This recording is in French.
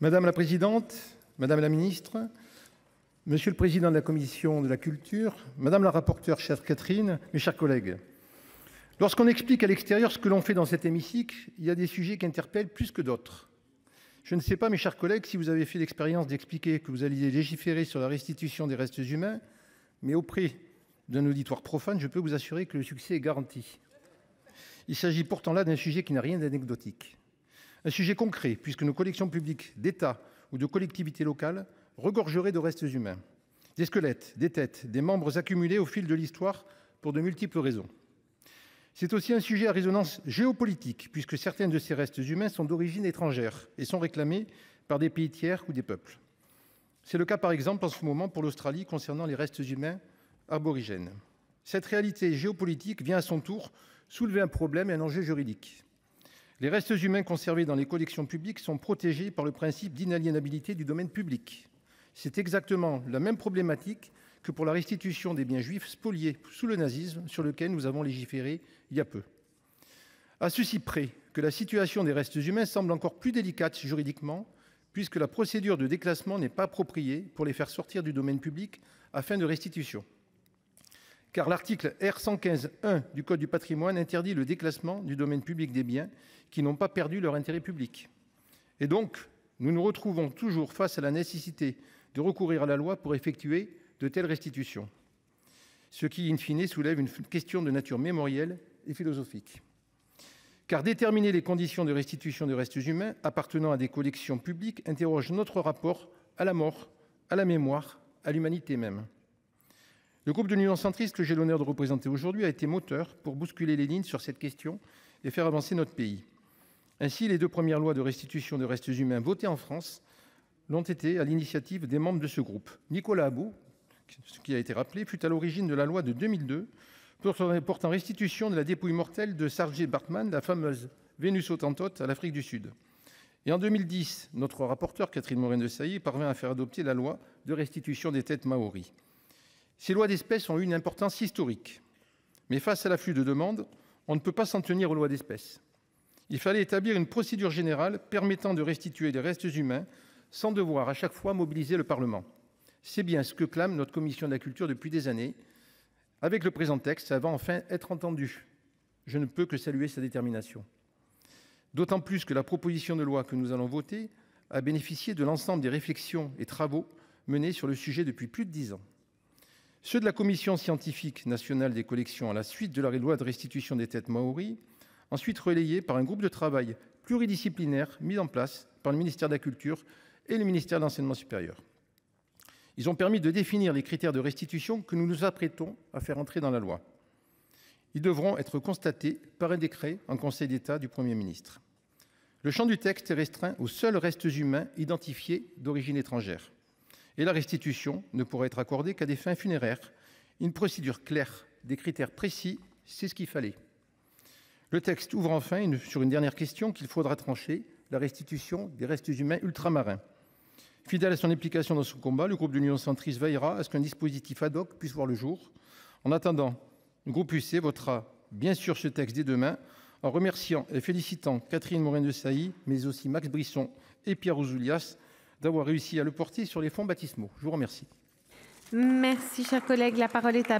Madame la présidente, madame la ministre, monsieur le président de la commission de la culture, madame la rapporteure, chère Catherine, mes chers collègues. Lorsqu'on explique à l'extérieur ce que l'on fait dans cet hémicycle, il y a des sujets qui interpellent plus que d'autres. Je ne sais pas, mes chers collègues, si vous avez fait l'expérience d'expliquer que vous alliez légiférer sur la restitution des restes humains, mais auprès d'un auditoire profane, je peux vous assurer que le succès est garanti. Il s'agit pourtant là d'un sujet qui n'a rien d'anecdotique. Un sujet concret, puisque nos collections publiques d'État ou de collectivités locales regorgeraient de restes humains. Des squelettes, des têtes, des membres accumulés au fil de l'histoire pour de multiples raisons. C'est aussi un sujet à résonance géopolitique, puisque certains de ces restes humains sont d'origine étrangère et sont réclamés par des pays tiers ou des peuples. C'est le cas par exemple en ce moment pour l'Australie concernant les restes humains aborigènes. Cette réalité géopolitique vient à son tour soulever un problème et un enjeu juridique. Les restes humains conservés dans les collections publiques sont protégés par le principe d'inaliénabilité du domaine public. C'est exactement la même problématique que pour la restitution des biens juifs spoliés sous le nazisme, sur lequel nous avons légiféré il y a peu. À ceci près que la situation des restes humains semble encore plus délicate juridiquement, puisque la procédure de déclassement n'est pas appropriée pour les faire sortir du domaine public à fin de restitution. Car l'article R. 115-1 du Code du patrimoine interdit le déclassement du domaine public des biens qui n'ont pas perdu leur intérêt public. Et donc, nous nous retrouvons toujours face à la nécessité de recourir à la loi pour effectuer de telles restitutions. Ce qui, in fine, soulève une question de nature mémorielle et philosophique. Car déterminer les conditions de restitution de restes humains appartenant à des collections publiques interroge notre rapport à la mort, à la mémoire, à l'humanité même. Le groupe de l'Union centriste que j'ai l'honneur de représenter aujourd'hui a été moteur pour bousculer les lignes sur cette question et faire avancer notre pays. Ainsi, les deux premières lois de restitution de restes humains votées en France l'ont été à l'initiative des membres de ce groupe. Nicolas About, ce qui a été rappelé, fut à l'origine de la loi de 2002 portant restitution de la dépouille mortelle de Saartjie Baartman, la fameuse Vénus Hottentote à l'Afrique du Sud. Et en 2010, notre rapporteure Catherine Morin-Desailly parvint à faire adopter la loi de restitution des têtes maoris. Ces lois d'espèces ont eu une importance historique. Mais face à l'afflux de demandes, on ne peut pas s'en tenir aux lois d'espèces. Il fallait établir une procédure générale permettant de restituer des restes humains sans devoir à chaque fois mobiliser le Parlement. C'est bien ce que clame notre commission de la culture depuis des années. Avec le présent texte, ça va enfin être entendu. Je ne peux que saluer sa détermination. D'autant plus que la proposition de loi que nous allons voter a bénéficié de l'ensemble des réflexions et travaux menés sur le sujet depuis plus de 10 ans. Ceux de la Commission scientifique nationale des collections à la suite de la loi de restitution des têtes maoris, ensuite relayés par un groupe de travail pluridisciplinaire mis en place par le ministère de la Culture et le ministère de l'Enseignement supérieur. Ils ont permis de définir les critères de restitution que nous nous apprêtons à faire entrer dans la loi. Ils devront être constatés par un décret en Conseil d'État du Premier ministre. Le champ du texte est restreint aux seuls restes humains identifiés d'origine étrangère. Et la restitution ne pourra être accordée qu'à des fins funéraires. Une procédure claire, des critères précis, c'est ce qu'il fallait. Le texte ouvre enfin sur une dernière question qu'il faudra trancher, la restitution des restes humains ultramarins. Fidèle à son implication dans ce combat, le groupe de l'Union centriste veillera à ce qu'un dispositif ad hoc puisse voir le jour. En attendant, le groupe UC votera bien sûr ce texte dès demain, en remerciant et félicitant Catherine Morin-Desailly, mais aussi Max Brisson et Pierre Ouzoulias, d'avoir réussi à le porter sur les fonds baptismaux. Je vous remercie. Merci, chers collègues. La parole est à